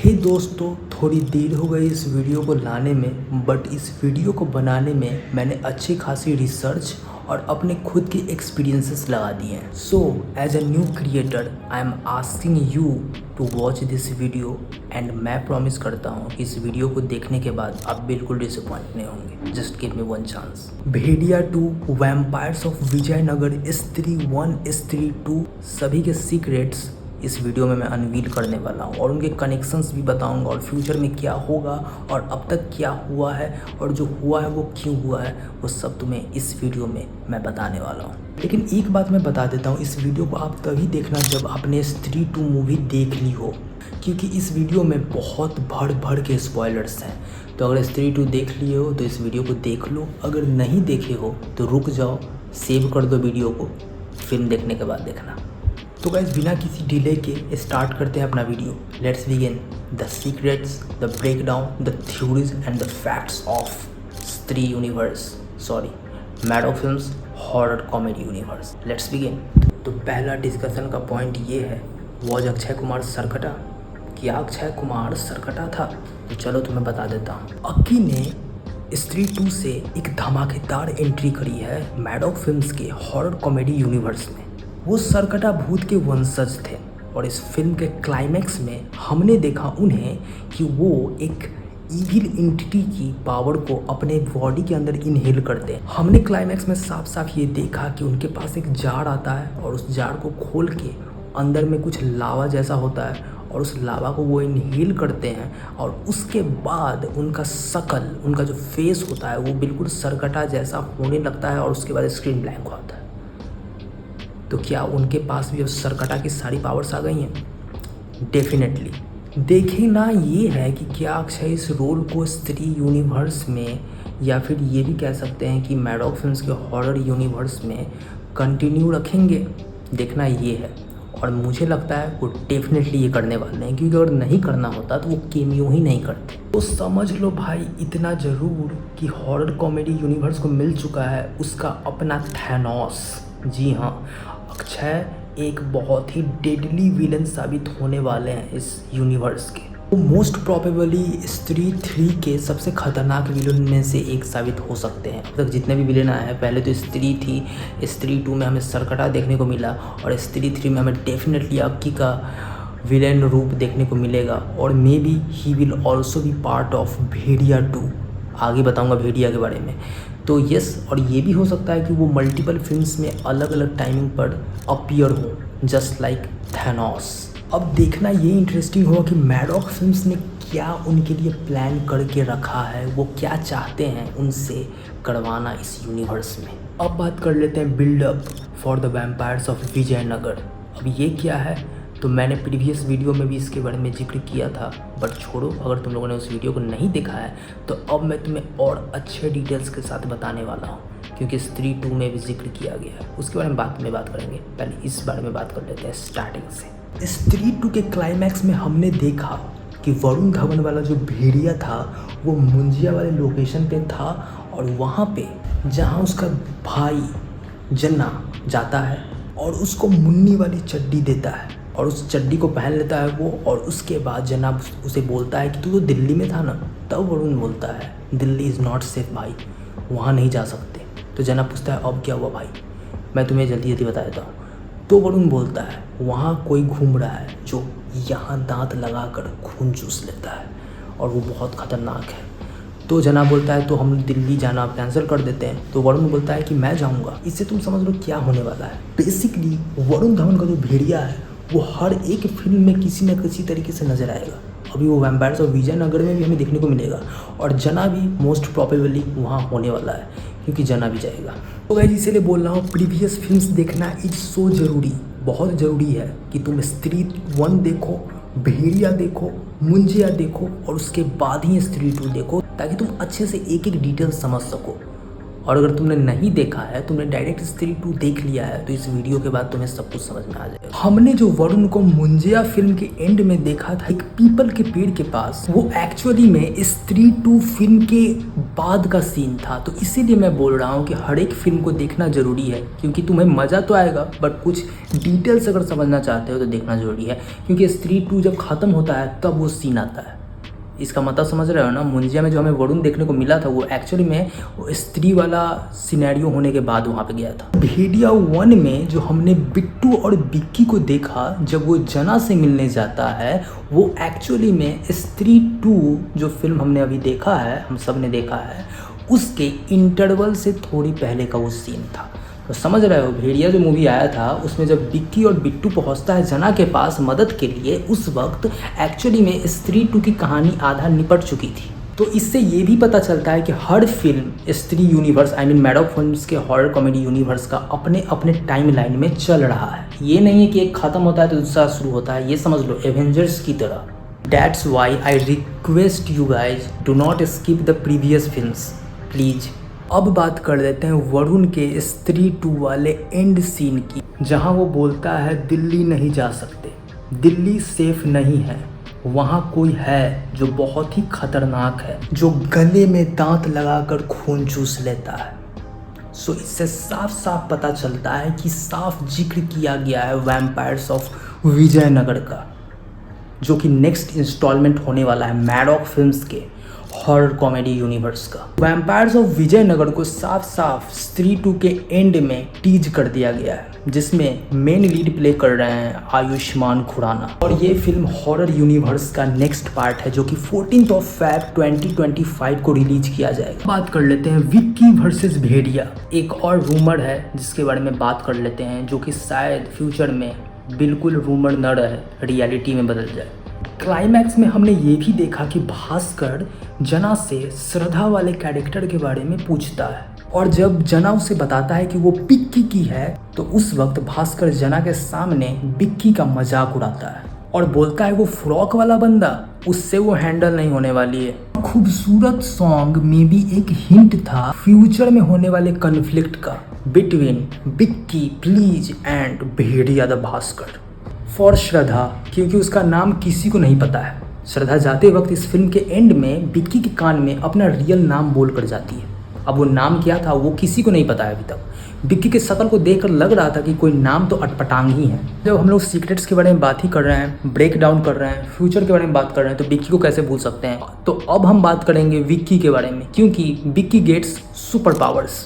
हे दोस्तों, थोड़ी देर हो गई इस वीडियो को लाने में, बट इस वीडियो को बनाने में मैंने अच्छी खासी रिसर्च और अपने खुद के एक्सपीरियंसेस लगा दिए हैं। So as a new creator I am asking you to watch this video and मैं प्रॉमिस करता हूँ कि इस वीडियो को देखने के बाद आप बिल्कुल डिसअपॉइंट नहीं होंगे। Just give me one chance. Bhediya 2, vampires of Vijayanagar, Stree 1, स्त्री 2 सभी के सीक्रेट्स इस वीडियो में मैं अनवील करने वाला हूँ और उनके कनेक्शंस भी बताऊंगा और फ्यूचर में क्या होगा और अब तक क्या हुआ है और जो हुआ है वो क्यों हुआ है, वो सब तुम्हें इस वीडियो में मैं बताने वाला हूँ। लेकिन एक बात मैं बता देता हूँ, इस वीडियो को आप तभी देखना जब आपने स्त्री 2 मूवी देख ली हो, क्योंकि इस वीडियो में बहुत भर के स्पॉयलर्स हैं। तो अगर स्त्री 2 देख लिए हो तो इस वीडियो को देख लो, अगर नहीं देखे हो तो रुक जाओ, सेव कर दो वीडियो को, फिल्म देखने के बाद देखना। तो गाइस बिना किसी डिले के स्टार्ट करते हैं अपना video. Let's begin the secrets, the breakdown, the theories and the facts of Stree universe, sorry Maddock films horror comedy universe. Let's begin. तो पहला डिस्कशन का पॉइंट ये है, वॉज अक्षय कुमार सरकटा? क्या अक्षय कुमार सरकटा था? तो चलो तुम्हें बता देता हूँ। अक्की ने स्त्री 2 से एक धमाकेदार एंट्री करी है मैडॉक फिल्म्स के हॉरर कॉमेडी यूनिवर्स में। वो सरकटा भूत के वंशज थे और इस फिल्म के क्लाइमैक्स में हमने देखा उन्हें कि वो एक ईविल एंटिटी की पावर को अपने बॉडी के अंदर इनहेल करते हैं। हमने क्लाइमैक्स में साफ साफ ये देखा कि उनके पास एक जार आता है और उस जार को खोल के अंदर में कुछ लावा जैसा होता है और उस लावा को वो इनहेल करते हैं और उसके बाद उनका शकल, उनका जो फेस होता है वो बिल्कुल सरकटा जैसा होने लगता है और उसके बाद स्क्रीन ब्लैंक होता है। तो क्या उनके पास भी अब सरकटा की सारी पावर्स आ गई हैं? डेफिनेटली। देखना ये है कि क्या अक्षय इस रोल को स्त्री यूनिवर्स में या फिर ये भी कह सकते हैं कि मैडॉक फिल्म्स के हॉरर यूनिवर्स में कंटिन्यू रखेंगे, देखना ये है। और मुझे लगता है वो डेफिनेटली ये करने वाले हैं, क्योंकि अगर नहीं करना होता तो वो केमियो ही नहीं करते। तो समझ लो भाई इतना ज़रूर कि हॉरर कॉमेडी यूनिवर्स को मिल चुका है उसका अपना थैनोस। जी हाँ, अक्षय एक बहुत ही डेडली विलन साबित होने वाले हैं इस यूनिवर्स के। वो मोस्ट प्रोबेबली स्त्री 3 के सबसे खतरनाक विलन में से एक साबित हो सकते हैं। अब तक जितने भी विलन आए हैं, पहले तो स्त्री थी, स्त्री 2 में हमें सरकटा देखने को मिला और स्त्री 3 में हमें डेफिनेटली अक्की का विलेन रूप देखने को मिलेगा और maybe he will also be part of Bhediya 2। आगे बताऊंगा भेड़िया के बारे में। तो यस, और ये भी हो सकता है कि वो मल्टीपल फिल्म्स में अलग अलग टाइमिंग पर अपीयर हो, जस्ट लाइक थैनोस। अब देखना ये इंटरेस्टिंग होगा कि मैडॉक फिल्म्स ने क्या उनके लिए प्लान करके रखा है, वो क्या चाहते हैं उनसे करवाना इस यूनिवर्स में। अब बात कर लेते हैं buildup for the vampires of Vijayanagar. अब ये क्या है तो मैंने प्रीवियस वीडियो में भी इसके बारे में जिक्र किया था, बट छोड़ो, अगर तुम लोगों ने उस वीडियो को नहीं देखा है तो अब मैं तुम्हें और अच्छे डिटेल्स के साथ बताने वाला हूँ, क्योंकि स्त्री 2 में भी जिक्र किया गया है। उसके बारे में बाद में बात करेंगे, पहले इस बारे में बात कर लेते हैं स्टार्टिंग से। स्त्री 2 के क्लाइमैक्स में हमने देखा कि वरुण धवन वाला जो भेड़िया था वो मुंजिया वाले लोकेशन पे था और वहाँ पे जहाँ उसका भाई जन्ना जाता है और उसको मुन्नी वाली चड्डी देता है और उस चड्डी को पहन लेता है वो, और उसके बाद जनाब उसे बोलता है कि तू तो दिल्ली में था ना। तब वरुण बोलता है दिल्ली इज़ नॉट सेफ भाई, वहाँ नहीं जा सकते। तो जनाब पूछता है अब क्या हुआ भाई, मैं तुम्हें जल्दी बता देता हूँ। तो वरुण बोलता है वहाँ कोई घूम रहा है जो यहाँ दांत लगाकर खून चूस लेता है और वो बहुत ख़तरनाक है। तो जनाब बोलता है तो हम दिल्ली जाना कैंसिल कर देते हैं। तो वरुण बोलता है कि मैं जाऊँगा। इससे तुम समझ लो क्या होने वाला है। बेसिकली वरुण धवन का जो भेड़िया है वो हर एक फिल्म में किसी न किसी तरीके से नजर आएगा। अभी वो वैम्पायर्स ऑफ विजयनगर में भी हमें देखने को मिलेगा और जना भी मोस्ट प्रोबेबली वहाँ होने वाला है, क्योंकि जना भी जाएगा। तो गाइस इसीलिए बोल रहा हूँ प्रीवियस फिल्म्स देखना इज सो ज़रूरी, बहुत ज़रूरी है कि तुम स्त्री 1 देखो, भेड़िया देखो, मुंजिया देखो और उसके बाद ही स्त्री 2 देखो, ताकि तुम अच्छे से एक एक डिटेल समझ सको। और अगर तुमने नहीं देखा है, तुमने डायरेक्ट स्त्री 2 देख लिया है, तो इस वीडियो के बाद तुम्हें सब कुछ समझ में आ जाएगा। हमने जो वरुण को मुंजिया फिल्म के एंड में देखा था एक पीपल के पेड़ के पास, वो एक्चुअली में स्त्री 2 फिल्म के बाद का सीन था। तो इसीलिए मैं बोल रहा हूँ कि हर एक फिल्म को देखना जरूरी है, क्योंकि तुम्हें मज़ा तो आएगा बट कुछ डिटेल्स अगर समझना चाहते हो तो देखना जरूरी है, क्योंकि स्त्री 2 जब खत्म होता है तब वो सीन आता है। इसका मतलब समझ रहे हो ना, मुंजिया में जो हमें वरुण देखने को मिला था वो एक्चुअली में वो स्त्री वाला सिनेरियो होने के बाद वहाँ पे गया था। भेड़िया 1 में जो हमने बिट्टू और बिक्की को देखा जब वो जना से मिलने जाता है, वो एक्चुअली में स्त्री 2 जो फिल्म हमने अभी देखा है, हम सब ने देखा है, उसके इंटरवल से थोड़ी पहले का वो सीन था। तो समझ रहे हो, भेड़िया जो मूवी आया था उसमें जब बिक्की और बिट्टू पहुंचता है जना के पास मदद के लिए, उस वक्त एक्चुअली में स्त्री 2 की कहानी आधा निपट चुकी थी। तो इससे ये भी पता चलता है कि हर फिल्म स्त्री यूनिवर्स मैडॉक फिल्म्स के हॉरर कॉमेडी यूनिवर्स का अपने अपने टाइमलाइन में चल रहा है। ये नहीं है कि एक ख़त्म होता है तो दूसरा शुरू होता है, ये समझ लो एवेंजर्स की तरह। That's why I request you guys do not skip the previous films, please। अब बात कर लेते हैं वरुण के स्त्री 2 वाले एंड सीन की, जहां वो बोलता है दिल्ली नहीं जा सकते, दिल्ली सेफ नहीं है, वहाँ कोई है जो बहुत ही खतरनाक है, जो गले में दांत लगाकर खून चूस लेता है। सो इससे साफ साफ पता चलता है कि साफ जिक्र किया गया है वैम्पायर्स ऑफ विजयनगर का, जो कि नेक्स्ट इंस्टॉलमेंट होने वाला है मैडॉक फिल्म्स के हॉरर कॉमेडी यूनिवर्स का। वैम्पायर्स ऑफ विजयनगर को साफ साफ स्त्री 2 के एंड में टीज कर दिया गया है, जिसमें मेन लीड प्ले कर रहे हैं आयुष्मान खुराना। और ये फिल्म हॉरर यूनिवर्स का नेक्स्ट पार्ट है, जो कि 14 Feb 2025 को रिलीज किया जाएगा। बात कर लेते हैं विक्की वर्सेस भेड़िया। एक और रूमर है जिसके बारे में बात कर लेते हैं, जो कि शायद फ्यूचर में बिल्कुल रूमर न रहे, रियलिटी में बदल जाए। क्लाइमैक्स में हमने ये भी देखा कि भास्कर जना से श्रद्धा वाले कैरेक्टर के बारे में पूछता है, और जब जना उसे बताता है कि वो बिक्की की है, तो उस वक्त भास्कर जना के सामने बिक्की का मजाक उड़ाता है और बोलता है वो फ्रॉक वाला बंदा, उससे वो हैंडल नहीं होने वाली है। खूबसूरत सॉन्ग में भी एक हिंट था फ्यूचर में होने वाले कन्फ्लिक्ट का between Bicky Plese and Bhediya the Bhaskar for Shraddha, क्योंकि उसका नाम किसी को नहीं पता है। श्रद्धा जाते वक्त इस फिल्म के एंड में बिक्की के कान में अपना रियल नाम बोल कर जाती है। अब वो नाम क्या था वो किसी को नहीं पता है अभी तक। बिक्की के शक्ल को देखकर लग रहा था कि कोई नाम तो अटपटांग ही है। जब हम लोग सीक्रेट्स के बारे में बात ही कर रहे हैं, ब्रेक डाउन कर रहे हैं, फ्यूचर के बारे में बात कर रहे हैं, तो बिक्की को कैसे भूल सकते हैं। तो अब हम बात करेंगे विक्की के बारे में, क्योंकि बिक्की गेट्स सुपर पावर्स।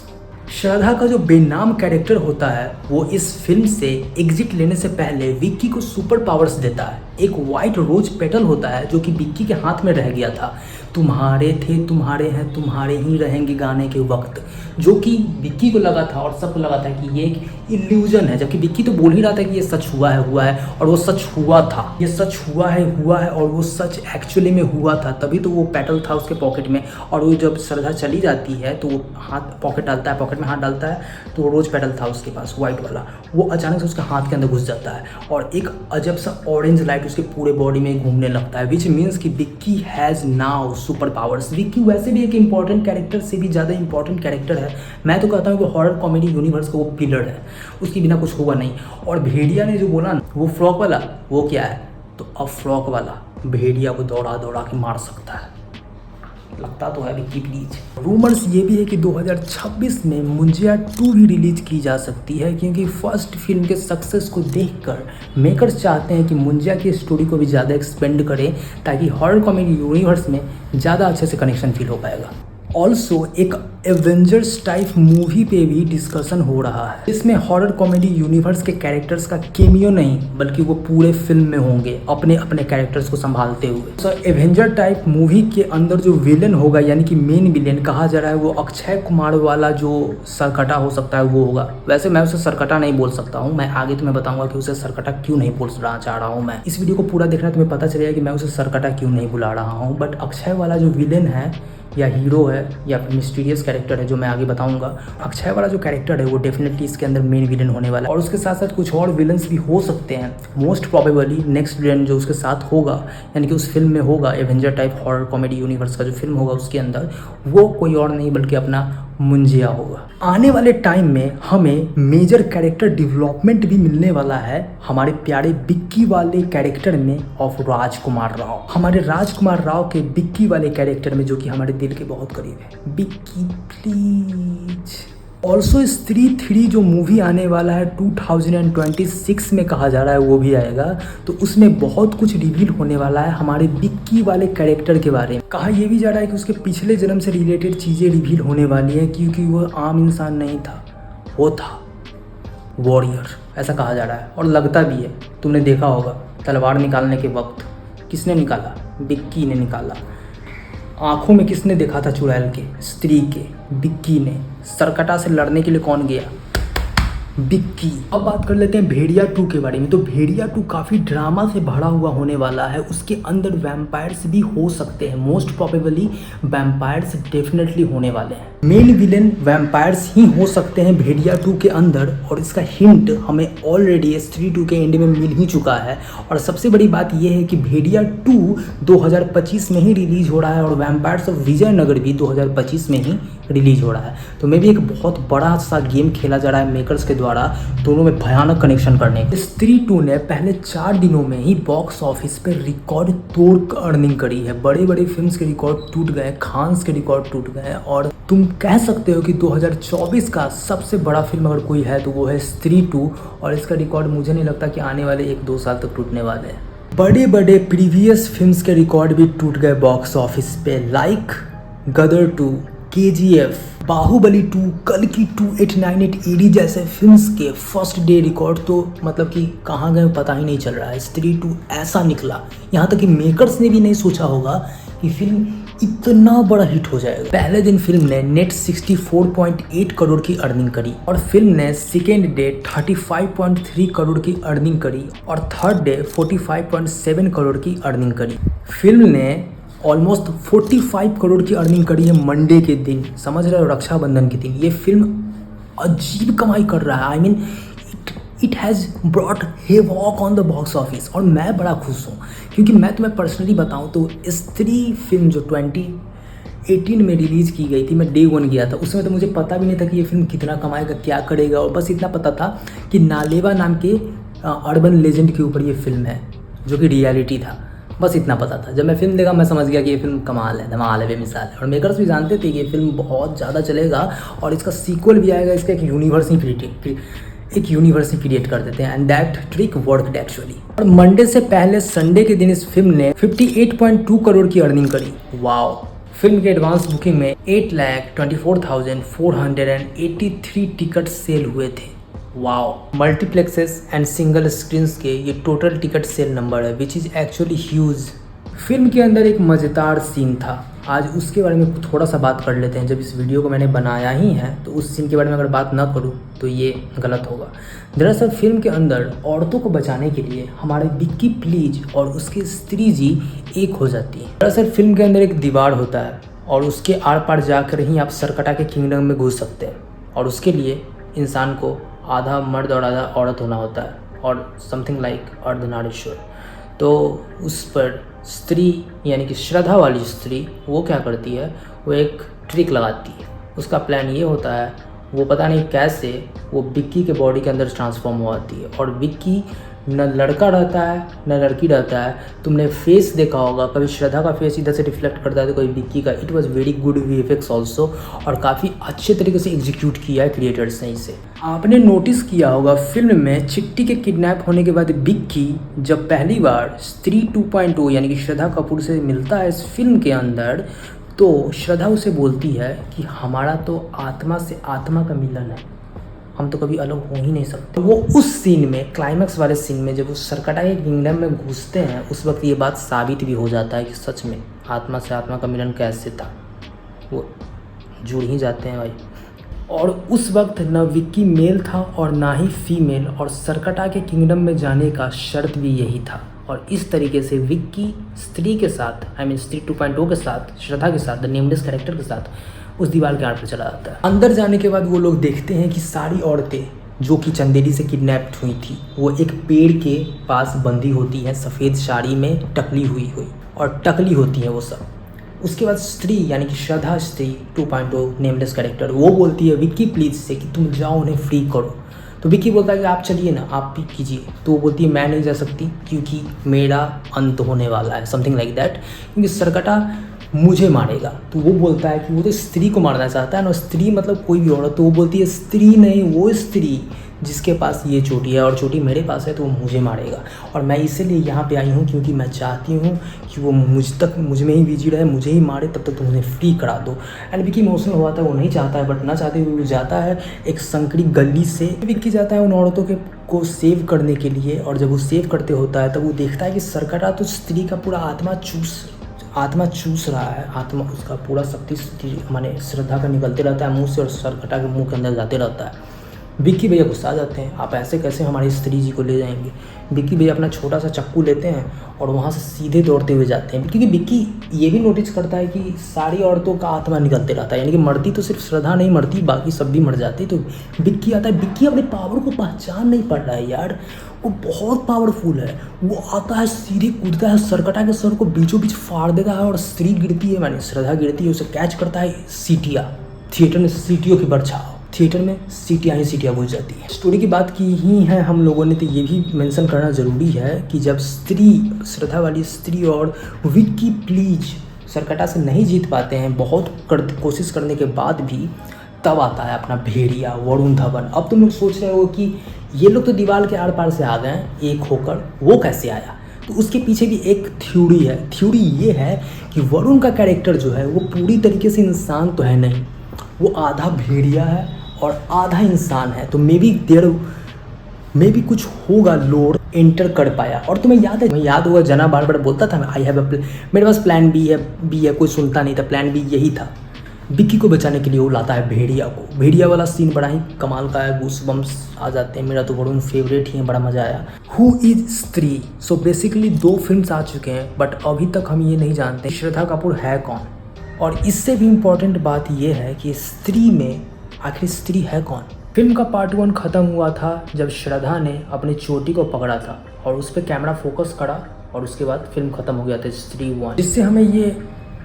श्रद्धा का जो बेनाम कैरेक्टर होता है वो इस फिल्म से एग्जिट लेने से पहले विक्की को सुपर पावर्स देता है। एक वाइट रोज पेटल होता है जो कि विक्की के हाथ में रह गया था, तुम्हारे थे तुम्हारे हैं तुम्हारे ही रहेंगे गाने के वक्त, जो कि विक्की को लगा था और सबको लगा था कि ये एक इल्यूजन है, जबकि विक्की तो बोल ही रहा था कि ये सच हुआ है और वो सच हुआ था। ये सच हुआ है और वो सच एक्चुअली में हुआ था, तभी तो वो पेटल था उसके पॉकेट में। और वो जब श्रद्धा चली जाती है तो वो हाथ पॉकेट में हाथ डालता है, तो वो रोज पेटल था उसके पास वाइट वाला, वो अचानक से उसके हाथ के अंदर घुस जाता है और एक अजब सा ऑरेंज लाइट उसके पूरे बॉडी में घूमने लगता है, विच मीन्स कि Vicky has now super powers. Vicky वैसे भी एक इंपॉर्टेंट कैरेक्टर से भी ज़्यादा इंपॉर्टेंट कैरेक्टर है। मैं तो कहता हूँ कि हॉरर कॉमेडी यूनिवर्स का वो पिलर है, उसके बिना कुछ होगा नहीं। और भेड़िया ने जो बोला ना वो फ्रॉक वाला, वो क्या है, तो अब फ्रॉक वाला भेड़िया को दौड़ा दौड़ा के मार सकता है, लगता तो है विक्की प्लीज। रूमर्स ये भी है कि 2026 में मुंजिया 2 भी रिलीज की जा सकती है, क्योंकि फर्स्ट फिल्म के सक्सेस को देखकर मेकर्स चाहते हैं कि मुंजिया की स्टोरी को भी ज़्यादा एक्सपेंड करें, ताकि हॉरर कॉमेडी यूनिवर्स में ज़्यादा अच्छे से कनेक्शन फील हो पाएगा। ऑल्सो एक एवेंजर्स टाइप मूवी पे भी डिस्कशन हो रहा है, इसमें हॉरर कॉमेडी यूनिवर्स के कैरेक्टर्स का केमियो नहीं बल्कि वो पूरे फिल्म में होंगे अपने अपने कैरेक्टर्स को संभालते हुए। सो एवेंजर टाइप मूवी के अंदर जो विलेन होगा, यानी कि मेन विलेन कहा जा रहा है, वो अक्षय कुमार वाला जो सरकटा हो सकता है वो होगा। वैसे मैं उसे सरकटा नहीं बोल सकता हूँ, मैं आगे तुम्हें बताऊंगा कि उसे सरकटा क्यों नहीं बोल चाह रहा हूँ। मैं इस वीडियो को पूरा देखना तुम्हें पता चलेगा कि मैं उसे सरकटा क्यों नहीं बुला रहा हूँ। बट अक्षय वाला जो विलेन है या हीरो है या फिर मिस्टीरियस कैरेक्टर है, जो मैं आगे बताऊंगा, अक्षय वाला जो कैरेक्टर है वो डेफिनेटली इसके अंदर मेन विलन होने वाला है। और उसके साथ साथ कुछ और विलन्स भी हो सकते हैं। मोस्ट प्रोबेबली नेक्स्ट विलन जो उसके साथ होगा, यानी कि उस फिल्म में होगा, Avenger type horror comedy universe का जो फिल्म होगा उसके अंदर, वो कोई और नहीं बल्कि अपना मुंजिया होगा। आने वाले टाइम में हमें मेजर कैरेक्टर डेवलपमेंट भी मिलने वाला है हमारे प्यारे बिक्की वाले कैरेक्टर में ऑफ राजकुमार राव। हमारे राजकुमार राव के बिक्की वाले कैरेक्टर में, जो कि हमारे दिल के बहुत करीब है। बिक्की प्लीज। ऑल्सो स्त्री 3 जो मूवी आने वाला है 2026 में कहा जा रहा है, वो भी आएगा। तो उसमें बहुत कुछ रिवील होने वाला है हमारे बिक्की वाले कैरेक्टर के बारे में। कहा यह भी जा रहा है कि उसके पिछले जन्म से रिलेटेड चीज़ें रिवील होने वाली हैं, क्योंकि वह आम इंसान नहीं था, वो था वॉरियर, ऐसा कहा जा रहा है। और लगता भी है, तुमने देखा होगा तलवार निकालने के वक्त किसने निकाला? बिक्की ने निकाला। आंखों में किसने देखा था चुड़ैल के? स्त्री के, बिक्की ने। सरकटा से लड़ने के लिए कौन गया? बिक्की। अब बात कर लेते हैं भेड़िया 2 के बारे में। तो भेड़िया 2 काफ़ी ड्रामा से भरा हुआ होने वाला है। उसके अंदर वैम्पायर्स भी हो सकते हैं, मोस्ट प्रोबेबली वैम्पायर्स डेफिनेटली होने वाले हैं। मेन विलेन वैम्पायर्स ही हो सकते हैं भेड़िया 2 के अंदर, और इसका हिंट हमें ऑलरेडी स्त्री 2 के एंड में मिल ही चुका है। और सबसे बड़ी बात यह है कि भेड़िया 2 2025 में ही रिलीज हो रहा है, और वैम्पायर्स ऑफ विजयनगर भी 2025 में ही रिलीज हो रहा है। तो मे भी एक बहुत बड़ा सा गेम खेला जा रहा है मेकर्स के द्वारा, दोनों में भयानक कनेक्शन करने के। स्त्री 2 ने पहले 4 दिनों में ही बॉक्स ऑफिस पे रिकॉर्ड तोड़ अर्निंग करी है। बड़े बड़े फिल्म्स के रिकॉर्ड टूट गए, खान्स के रिकॉर्ड टूट गए, और तुम कह सकते हो कि 2024 का सबसे बड़ा फिल्म अगर कोई है तो वो है स्त्री 2। और इसका रिकॉर्ड मुझे नहीं लगता कि आने वाले 1-2 साल तक टूटने वाले हैं। बड़े बड़े प्रीवियस फिल्म्स के रिकॉर्ड भी टूट गए बॉक्स ऑफिस पे, लाइक गदर 2, KGF, बाहुबली 2, कल्कि 2, 898 AD जैसे फिल्म्स के फर्स्ट डे रिकॉर्ड तो मतलब कि कहाँ गए पता ही नहीं चल रहा है। स्त्री 2 ऐसा निकला, यहाँ तक कि मेकर्स ने भी नहीं सोचा होगा कि फिल्म इतना बड़ा हिट हो जाएगा। पहले दिन फिल्म ने नेट 64.8 करोड़ की अर्निंग करी, और फिल्म ने सेकेंड डे 35.3 करोड़ की अर्निंग करी, और थर्ड डे 45.7 करोड़ की अर्निंग करी। फिल्म ने ऑलमोस्ट 45 करोड़ की अर्निंग करी है मंडे के दिन, समझ रहे हो, रक्षाबंधन के दिन। ये फिल्म अजीब कमाई कर रहा है। I mean it has brought havoc on the box office, और मैं बड़ा खुश हूँ, क्योंकि मैं तुम्हें पर्सनली बताऊँ तो स्त्री फिल्म जो 2018 में रिलीज़ की गई थी, मैं डे 1 गया था। उसमें तो मुझे पता भी नहीं था कि ये फिल्म कितना कमाएगा, क्या करेगा, और बस इतना पता था कि नालेवा नाम के अर्बन लेजेंड के ऊपर ये फिल्म है, जो कि रियलिटी था। बस इतना पता था। जब मैं फिल्म देखा मैं समझ गया कि ये फिल्म कमाल है, धमाल है, बेमिसाल है। और मेकर्स भी जानते थे कि ये फिल्म बहुत ज़्यादा चलेगा, और इसका सीक्वल भी आएगा। इसका एक यूनिवर्स ही क्रिएट कर देते हैं, and that trick worked actually. और मंडे से पहले संडे के दिन इस फिल्म ने 58.2 करोड़ की अर्निंग करी। वाओ। फिल्म के एडवांस बुकिंग में 8,24,483 टिकट सेल हुए थे। Wow. Multiplexes and single screens के ये टोटल टिकट सेल नंबर है, which is actually huge. Film के अंदर एक मज़ेदार सीन था, आज उसके बारे में थोड़ा सा बात कर लेते हैं। जब इस वीडियो को मैंने बनाया ही है तो उस सीन के बारे में अगर बात ना करूँ तो ये गलत होगा। दरअसल फिल्म के अंदर औरतों को बचाने के लिए हमारे बिक्की प्लीज और उसकी स्त्री जी एक हो जाती है। दरअसल फिल्म के अंदर एक दीवार होता है, और उसके आर पार जाकर ही आप सरकटा के किंगडम में घुस सकते हैं, और उसके लिए इंसान को आधा मर्द और आधा औरत होना होता है, और समथिंग लाइक अर्धनारीश्वर। तो उस पर स्त्री यानी कि श्रद्धा वाली स्त्री वो क्या करती है, वो एक ट्रिक लगाती है। उसका प्लान ये होता है, वो पता नहीं कैसे वो बिक्की के बॉडी के अंदर ट्रांसफॉर्म हो आती है, और बिक्की न लड़का रहता है न लड़की रहता है। तुमने फेस देखा होगा, कभी श्रद्धा का फेस इधर से रिफ्लेक्ट करता है तो कभी बिक्की का। It was very good VFX also, और काफ़ी अच्छे तरीके से एग्जीक्यूट किया है क्रिएटर्स ने इसे। आपने नोटिस किया होगा फिल्म में चिट्टी के किडनैप होने के बाद बिक्की जब पहली बार स्त्री 2.0 यानी कि श्रद्धा कपूर से मिलता है इस फिल्म के अंदर, तो श्रद्धा उसे बोलती है कि हमारा तो आत्मा से आत्मा का मिलन है, हम तो कभी अलग हो ही नहीं सकते। वो उस सीन में, क्लाइमैक्स वाले सीन में, जब वो सरकटा के किंगडम में घुसते हैं, उस वक्त ये बात साबित भी हो जाता है कि सच में आत्मा से आत्मा का मिलन कैसे था, वो जुड़ ही जाते हैं भाई। और उस वक्त न विक्की मेल था और ना ही फीमेल, और सरकटा के किंगडम में जाने का शर्त भी यही था। और इस तरीके से विक्की स्त्री के साथ, आई मीन स्त्री 2.0 के साथ, श्रद्धा के साथ, द नेमलेस कैरेक्टर के साथ उस दीवार के आड़ पर चला जाता है। अंदर जाने के बाद वो लोग देखते हैं कि सारी औरतें जो कि चंदेरी से किडनैप्ड हुई थी, वो एक पेड़ के पास बंधी होती हैं, सफ़ेद साड़ी में टकली हुई और टकली होती हैं वो सब। उसके बाद स्त्री यानी कि श्रद्धा स्त्री 2.0 नेमलेस कैरेक्टर, वो बोलती है विक्की प्लीज से कि तुम जाओ उन्हें फ्री करो। तो विक्की बोलता है कि आप चलिए ना, आप भी कीजिए। तो वो बोलती है मैं नहीं जा सकती क्योंकि मेरा अंत होने वाला है, समथिंग लाइक दैट, क्योंकि सरकटा मुझे मारेगा। तो वो बोलता है कि वो तो स्त्री को मारना चाहता है ना, स्त्री मतलब कोई भी औरत। तो वो बोलती है स्त्री नहीं, वो स्त्री जिसके पास ये चोटी है और चोटी मेरे पास है तो वो मुझे मारेगा। और मैं इसीलिए यहाँ पे आई हूँ क्योंकि मैं चाहती हूँ कि वो मुझ में ही बिजी रहे, मुझे ही मारे, तब तक तुम उन्हें फ्री करा दो। एंड विक्की इमोशनल हुआ था, वो नहीं चाहता है, बट ना चाहते हुए वो जाता है एक संकरी गली से। विक्की जाता है उन औरतों को सेव करने के लिए, और जब वो सेव करते होता है तब वो देखता है कि सरकटा तो स्त्री का पूरा आत्मा चूस रहा है। आत्मा उसका पूरा शक्ति माने श्रद्धा का निकलते रहता है मुंह से और सरकटा के मुंह के अंदर जाते रहता है। विक्की भैया गुस्सा आ जाते हैं, आप ऐसे कैसे हमारी स्त्री जी को ले जाएंगे। विक्की भैया अपना छोटा सा चक्कू लेते हैं और वहाँ से सीधे दौड़ते हुए जाते हैं, क्योंकि विक्की ये भी नोटिस करता है कि सारी औरतों का आत्मा निकलते रहता है, यानी कि मरती तो सिर्फ श्रद्धा नहीं मरती, बाकी सब भी मर जाती। तो विक्की आता है, विक्की अपने पावर को पहचान नहीं पा रहा है यार, वो बहुत पावरफुल है। वो आता है, सीधे कूदता है, सरकटा के सर को बीचों बीच फाड़ देता है और स्त्री गिरती है, माने श्रद्धा गिरती है, उसे कैच करता है सीटिया। थिएटर में सीटियों की बरछाव, थिएटर में सीटियाँ ही सीटियाँ बुझ जाती है। स्टोरी की बात की ही है हम लोगों ने, तो ये भी मेंशन करना ज़रूरी है कि जब श्रद्धा वाली स्त्री और विक्की प्लीज सरकटा से नहीं जीत पाते हैं, बहुत कोशिश करने के बाद भी, तब आता है अपना भेड़िया वरुण धवन। अब तुम लोग सोच रहे हो कि ये लोग तो दीवार के आर पार से आ गए एक होकर, वो कैसे आया? तो उसके पीछे भी एक थ्योरी है। थ्योरी ये है कि वरुण का कैरेक्टर जो है वो पूरी तरीके से इंसान तो है नहीं, वो आधा भेड़िया है और आधा इंसान है। तो मे बी कुछ होगा लोड एंटर कर पाया। और तुम्हें याद होगा जना बार बार बोलता था आई हैव मेरे पास प्लान बी है, कोई सुनता नहीं था, प्लान बी यही था। विक्की को बचाने के लिए वो लाता है भेड़िया को। भेड़िया वाला सीन बड़ा ही कमाल का है, गूसबम्स आ जाते हैं, मेरा तो वरुण फेवरेट ही है, बड़ा मज़ा आया। हु इज स्त्री? सो बेसिकली 2 फिल्म्स आ चुके हैं, बट अभी तक हम ये नहीं जानते श्रद्धा कपूर है कौन। और इससे भी इम्पॉर्टेंट बात यह है कि स्त्री में आखिर स्त्री है कौन। फिल्म का पार्ट 1 ख़त्म हुआ था जब श्रद्धा ने अपनी चोटी को पकड़ा था और उस पर कैमरा फोकस करा, और उसके बाद फिल्म ख़त्म हो गया था स्त्री 1, जिससे हमें ये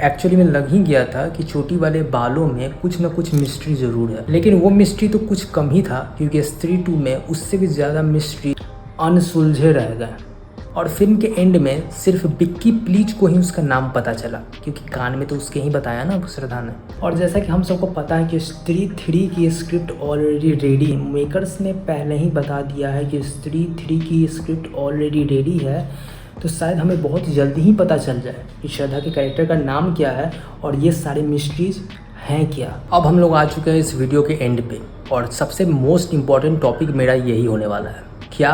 एक्चुअली में लग ही गया था कि चोटी वाले बालों में कुछ ना कुछ मिस्ट्री ज़रूर है। लेकिन वो मिस्ट्री तो कुछ कम ही था, क्योंकि स्त्री 2 में उससे भी ज़्यादा मिस्ट्री अनसुलझे रह गए। और फिल्म के एंड में सिर्फ विक्की प्लीज को ही उसका नाम पता चला, क्योंकि कान में तो उसके ही बताया ना श्रद्धा ने। और जैसा कि हम सबको पता है कि स्त्री 3 की स्क्रिप्ट ऑलरेडी रेडी, मेकर्स ने पहले ही बता दिया है कि स्त्री 3 की स्क्रिप्ट ऑलरेडी रेडी है। तो शायद हमें बहुत जल्दी ही पता चल जाए कि श्रद्धा के कैरेक्टर का नाम क्या है और ये सारी मिस्ट्रीज हैं क्या। अब हम लोग आ चुके हैं इस वीडियो के एंड पे, और सबसे मोस्ट इम्पॉर्टेंट टॉपिक मेरा यही होने वाला है। क्या?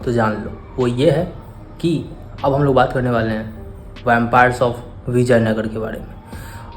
तो जान लो, वो ये है कि अब हम लोग बात करने वाले हैं वैम्पायर्स ऑफ विजयनगर के बारे में।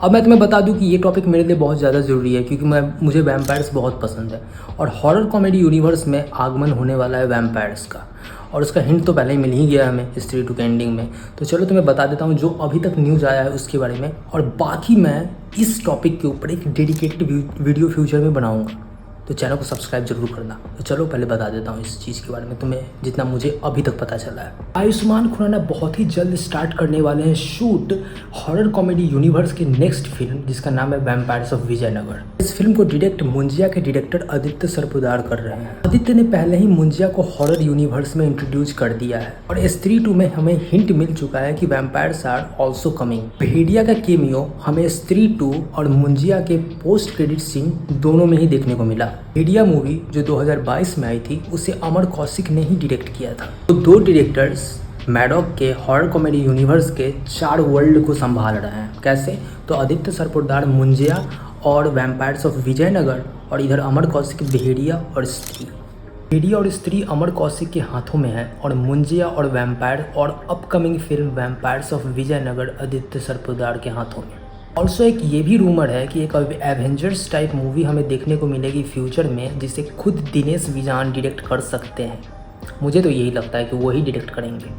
अब मैं तुम्हें बता दूं कि ये टॉपिक मेरे लिए बहुत ज़्यादा ज़रूरी है, क्योंकि मुझे वैम्पायर्स बहुत पसंद है, और हॉरर कॉमेडी यूनिवर्स में आगमन होने वाला है वैम्पायर्स का, और उसका हिंट तो पहले ही मिल ही गया हमें स्त्री 2 के एंडिंग में। तो चलो तुम्हें बता देता हूँ जो अभी तक न्यूज़ आया है उसके बारे में, और बाकी मैं इस टॉपिक के ऊपर एक डेडिकेटेड वीडियो फ्यूचर में बनाऊँगा, तो चैनल को सब्सक्राइब जरूर करना। तो चलो पहले बता देता हूँ इस चीज़ के बारे में तुम्हें, जितना मुझे अभी तक पता चला है। आयुष्मान खुराना बहुत ही जल्द स्टार्ट करने वाले हैं शूट हॉरर कॉमेडी यूनिवर्स की नेक्स्ट फिल्म, जिसका नाम है वैम्पायर्स ऑफ विजयनगर। इस फिल्म को डायरेक्ट मुंजिया के डायरेक्टर आदित्य सरपोदार कर रहे हैं। आदित्य ने पहले ही मुंजिया को हॉरर यूनिवर्स में इंट्रोड्यूस कर दिया है, और स्त्री 2 में हमें हिंट मिल चुका है कि वैम्पायर्स आर ऑल्सो कमिंग। भेड़िया का केमियो हमें स्त्री 2 और मुंजिया के पोस्ट क्रेडिट सीन दोनों में ही देखने को मिला। भेड़िया मूवी जो 2022 में आई थी, उसे अमर कौशिक ने ही डायरेक्ट किया था। तो 2 डायरेक्टर्स मैडॉक के हॉरर कॉमेडी यूनिवर्स के 4 वर्ल्ड को संभाल रहे हैं। कैसे? तो आदित्य सरपोदार मुंजिया और वैम्पायर्स ऑफ विजयनगर, और इधर अमर कौशिक भेड़िया और स्त्री। भेड़िया और स्त्री अमर कौशिक के हाथों में है, और मुंजिया और वैम्पायर और upcoming film vampires of Vijayanagar Aditya Sarpotdar के हाथों में। ऑल्सो एक ये भी रूमर है कि एक एवेंजर्स टाइप मूवी हमें देखने को मिलेगी फ्यूचर में, जिसे खुद दिनेश विजान डायरेक्ट कर सकते हैं। मुझे तो यही लगता है कि वो ही डायरेक्ट करेंगे।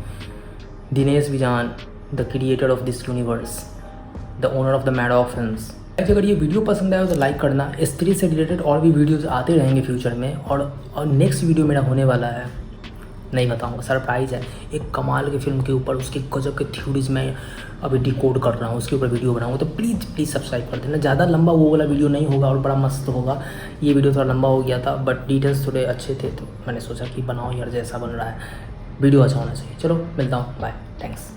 दिनेश विजान, the creator of this universe, the owner of the Maddock films. अगर ये वीडियो पसंद आया तो लाइक करना। स्त्री से रिलेटेड और भी वीडियोज़ आते रहेंगे फ्यूचर में, और नेक्स्ट वीडियो मेरा होने वाला है नहीं बताऊंगा, सरप्राइज़ है। एक कमाल की फिल्म के ऊपर उसकी गजब के थ्योरीज मैं अभी डिकोड कर रहा हूँ, उसके ऊपर वीडियो बनाऊंगा, तो प्लीज़ सब्सक्राइब कर देना। ज़्यादा लंबा वो वाला वीडियो नहीं होगा और बड़ा मस्त होगा। ये वीडियो थोड़ा लंबा हो गया था बट डिटेल्स थोड़े अच्छे थे, तो मैंने सोचा कि बनाओ यार, जैसा बन रहा है वीडियो अच्छा होना चाहिए। चलो मिलता हूँ, बाय, थैंक्स।